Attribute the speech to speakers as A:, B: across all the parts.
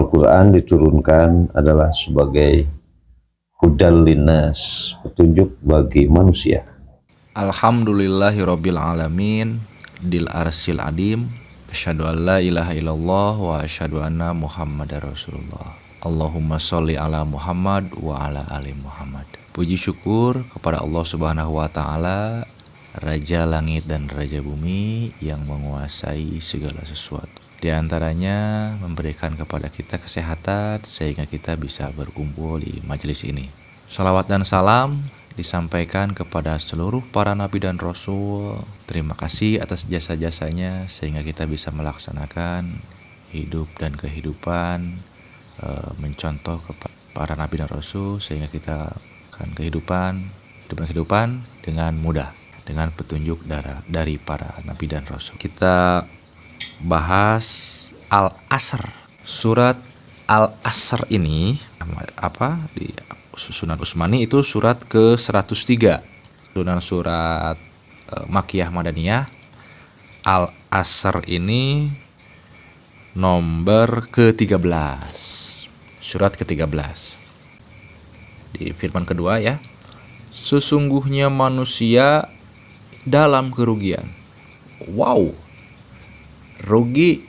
A: Al-Quran diturunkan adalah sebagai hudal linnas, petunjuk bagi manusia.
B: Alhamdulillahirabbil alamin dil arsil adim. Asyhadu an la ilaha illallah wa asyhadu anna Muhammadar Rasulullah. Allahumma sholli ala Muhammad wa ala ali Muhammad. Puji syukur kepada Allah Subhanahu wa taala, Raja langit dan Raja bumi yang menguasai segala sesuatu. Di antaranya memberikan kepada kita kesehatan sehingga kita bisa berkumpul di majelis ini. Salawat dan salam disampaikan kepada seluruh para nabi dan rasul. Terima kasih atas jasa-jasanya sehingga kita bisa melaksanakan hidup dan kehidupan, mencontoh kepada para nabi dan rasul sehingga kita akan kehidupan dengan mudah, dengan petunjuk dari para nabi dan rasul. Kita bahas Al-Asr. Surat Al-Asr ini di Sunan Utsmani itu surat ke-103. Surat Makkiyah Madaniyah. Al-Asr ini nomor ke-13. Surat ke-13. Di firman kedua ya. Sesungguhnya manusia dalam kerugian. Wow. Rugi.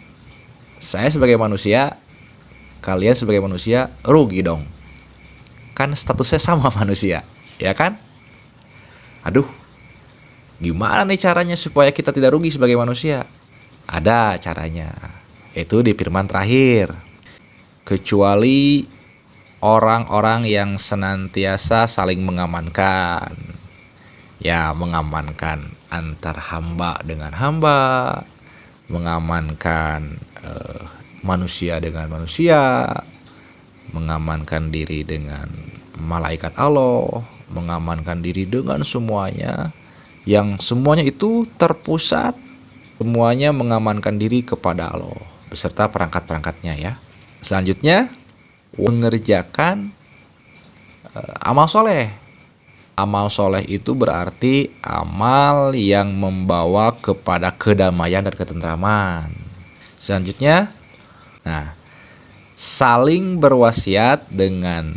B: Saya sebagai manusia, kalian sebagai manusia rugi dong. Kan statusnya sama manusia, ya kan? Aduh, gimana nih caranya supaya kita tidak rugi sebagai manusia? Ada caranya, yaitu di firman terakhir. Kecuali orang-orang yang senantiasa saling mengamankan. Ya, mengamankan antar hamba dengan hamba, mengamankan manusia dengan manusia, mengamankan diri dengan malaikat Allah, mengamankan diri dengan semuanya, yang semuanya itu terpusat, semuanya mengamankan diri kepada Allah beserta perangkat-perangkatnya ya. Selanjutnya mengerjakan amal soleh. Amal soleh itu berarti amal yang membawa kepada kedamaian dan ketentraman. Selanjutnya, saling berwasiat dengan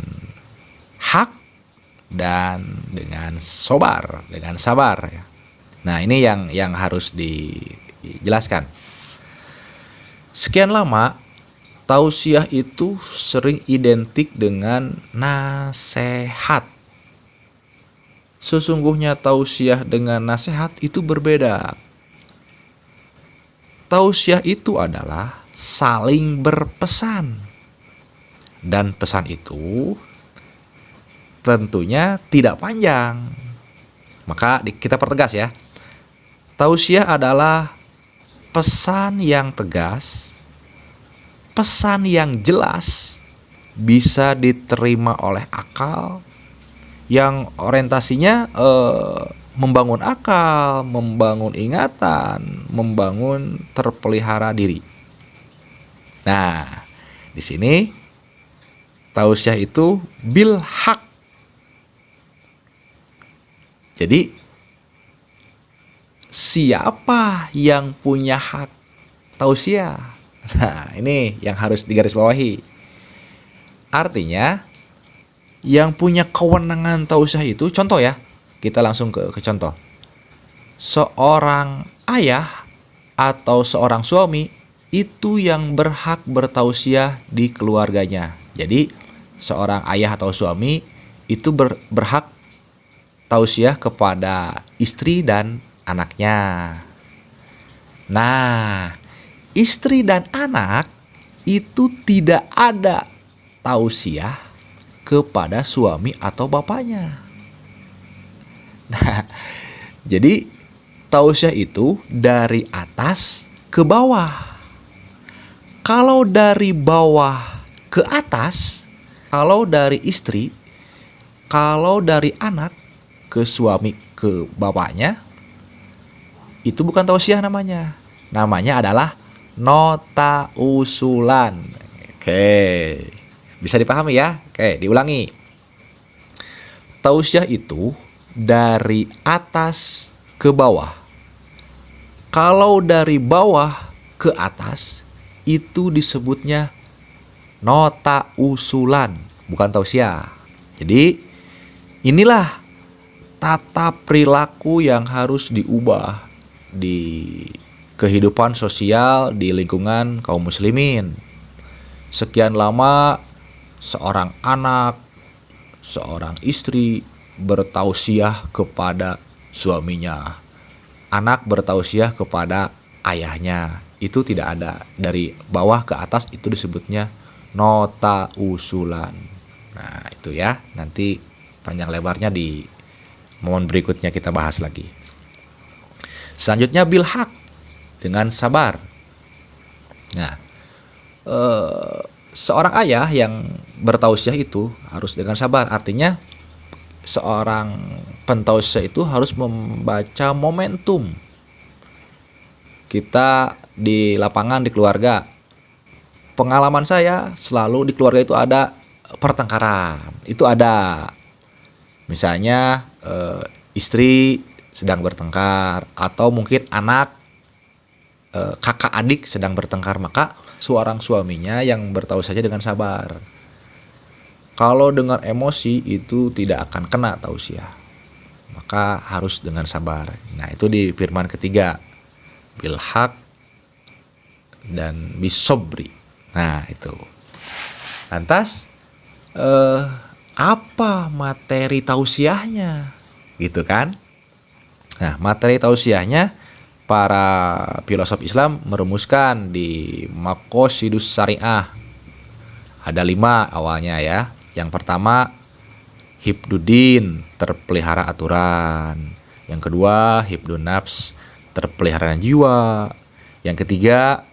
B: hak dan dengan sabar ya. Nah, ini yang harus dijelaskan. Sekian lama tausiah itu sering identik dengan nasihat. Sesungguhnya tausiah dengan nasihat itu berbeda. Tausiah itu adalah saling berpesan. Dan pesan itu tentunya tidak panjang. Maka kita pertegas ya. Tausiah adalah pesan yang tegas, pesan yang jelas, bisa diterima oleh akal, yang orientasinya membangun akal, membangun ingatan, membangun terpelihara diri. Nah, di sini tausiah itu bil haq. Jadi siapa yang punya hak tausiah? Nah, ini yang harus digarisbawahi. Artinya yang punya kewenangan tausiah itu, contoh ya, kita langsung ke contoh. Seorang ayah atau seorang suami itu yang berhak bertausiah di keluarganya. Jadi seorang ayah atau suami itu berhak tausiah kepada istri dan anaknya. Nah, istri dan anak itu tidak ada tausiah kepada suami atau bapaknya. Nah, jadi tausiah itu dari atas ke bawah. Kalau dari bawah ke atas, kalau dari istri, kalau dari anak ke suami ke bapaknya, itu bukan tausiah namanya. Namanya adalah nota usulan. Oke. Bisa dipahami ya? Oke, diulangi. Tausiah itu dari atas ke bawah. Kalau dari bawah ke atas, itu disebutnya nota usulan, bukan tausiah. Jadi inilah tata perilaku yang harus diubah di kehidupan sosial di lingkungan kaum muslimin. Sekian lama seorang anak, seorang istri bertausiah kepada suaminya. Anak bertausiah kepada ayahnya. Itu tidak ada. Dari bawah ke atas itu disebutnya nota usulan. Nah, itu ya. Nanti panjang lebarnya di momen berikutnya kita bahas lagi. Selanjutnya bilhaq, dengan sabar. Nah, seorang ayah yang bertausiah itu harus dengan sabar. Artinya seorang pentausiah itu harus membaca momentum. Kita di lapangan, di keluarga, pengalaman saya selalu di keluarga itu ada pertengkaran. Itu ada. Misalnya istri sedang bertengkar, atau mungkin anak, kakak adik sedang bertengkar, maka seorang suaminya yang bertausiah saja dengan sabar. Kalau dengan emosi itu tidak akan kena tausiah, maka harus dengan sabar. Nah, itu di firman ketiga, bilhaq dan bisobri. Nah, itu. Lantas apa materi tausiahnya? Gitu kan? Nah, materi tausiahnya para filosof Islam merumuskan di Maqasidus Syariah. Ada 5 awalnya ya. Yang pertama, hifduddin, terpelihara aturan. Yang kedua, hifdun nafs, terpeliharanya jiwa. Yang ketiga,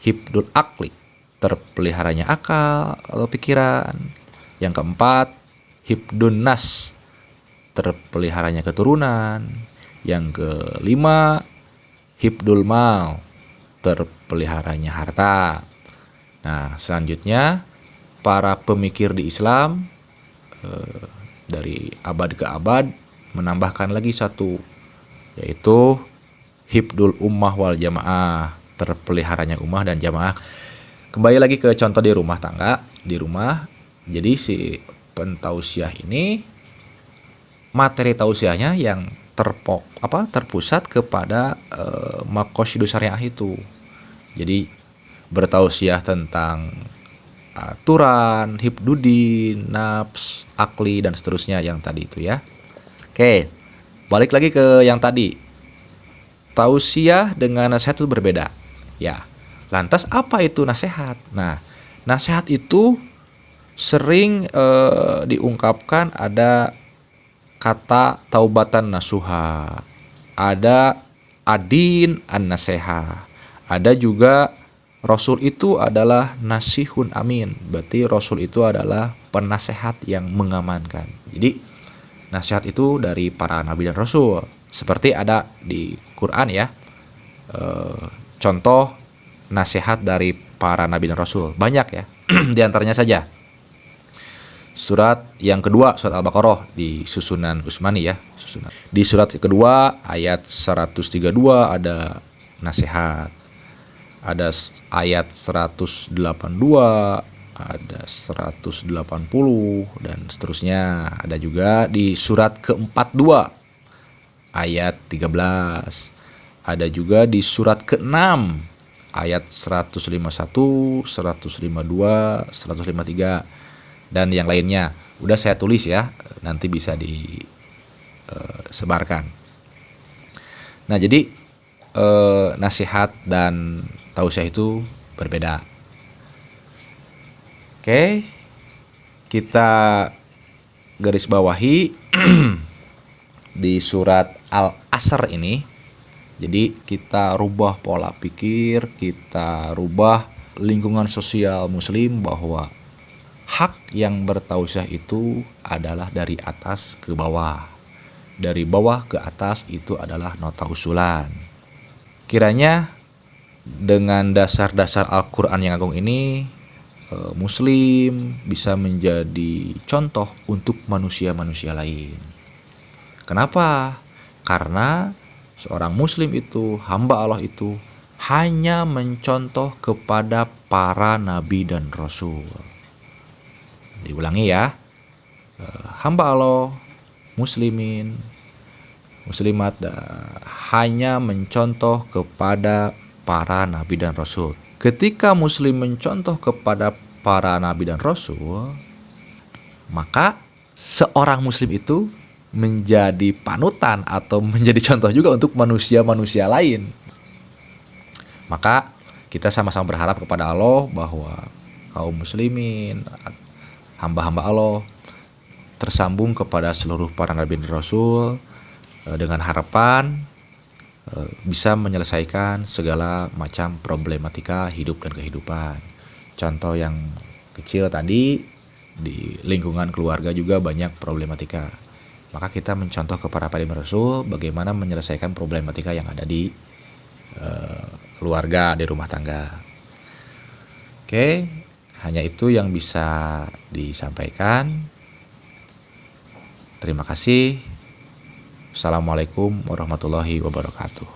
B: hifdul akli, terpeliharanya akal atau pikiran. Yang keempat, hifdun nas, terpeliharanya keturunan. Yang kelima, hifdul mal, terpeliharanya harta. Nah, selanjutnya para pemikir di Islam dari abad ke abad menambahkan lagi satu, yaitu hifdul ummah wal jamaah, terpeliharanya ummah dan jamaah. Kembali lagi ke contoh di rumah tangga, di rumah. Jadi si pentausiah ini materi tausiahnya yang terpusat kepada Maqasidus Syariah itu. Jadi bertausiah tentang aturan, hifduddin, nafs, akli, dan seterusnya yang tadi itu ya. Oke, balik lagi ke yang tadi. Tausiah dengan nasihat itu berbeda. Ya, lantas apa itu nasihat? Nah, nasihat itu sering diungkapkan ada kata taubatan nasuha, ada adin an-naseha, ada juga Rasul itu adalah nasihun amin. Berarti Rasul itu adalah penasehat yang mengamankan. Jadi nasihat itu dari para nabi dan rasul. Seperti ada di Quran ya. Contoh nasihat dari para nabi dan rasul. Banyak ya. Di antaranya saja. Surat yang kedua, surat Al-Baqarah di susunan Utsmani ya. Di surat kedua ayat 132 ada nasihat. Ada ayat 182, ada 180 dan seterusnya. Ada juga di surat ke-42 ayat 13. Ada juga di surat ke-6 ayat 151, 152, 153 dan yang lainnya. Udah saya tulis ya, nanti bisa disebarkan. Nah, jadi nasihat dan tausiah itu berbeda. Oke, kita garis bawahi di surat Al-Asr ini. Jadi kita rubah pola pikir, kita rubah lingkungan sosial muslim bahwa hak yang bertausiah itu adalah dari atas ke bawah. Dari bawah ke atas itu adalah nota usulan. Kiranya dengan dasar-dasar Al-Quran yang agung ini, Muslim bisa menjadi contoh untuk manusia-manusia lain. Kenapa? Karena seorang Muslim itu, hamba Allah itu, hanya mencontoh kepada para nabi dan rasul. Diulangi ya. Hamba Allah, muslimin, muslimat hanya mencontoh kepada para nabi dan rasul. Ketika muslim mencontoh kepada para nabi dan rasul, maka seorang muslim itu menjadi panutan atau menjadi contoh juga untuk manusia-manusia lain. Maka kita sama-sama berharap kepada Allah bahwa kaum muslimin, hamba-hamba Allah tersambung kepada seluruh para nabi dan rasul dengan harapan bisa menyelesaikan segala macam problematika hidup dan kehidupan. Contoh yang kecil tadi, di lingkungan keluarga juga banyak problematika. Maka kita mencontoh kepada para nabi dan rasul bagaimana menyelesaikan problematika yang ada di keluarga, di rumah tangga. Oke, hanya itu yang bisa disampaikan. Terima kasih. Assalamualaikum warahmatullahi wabarakatuh.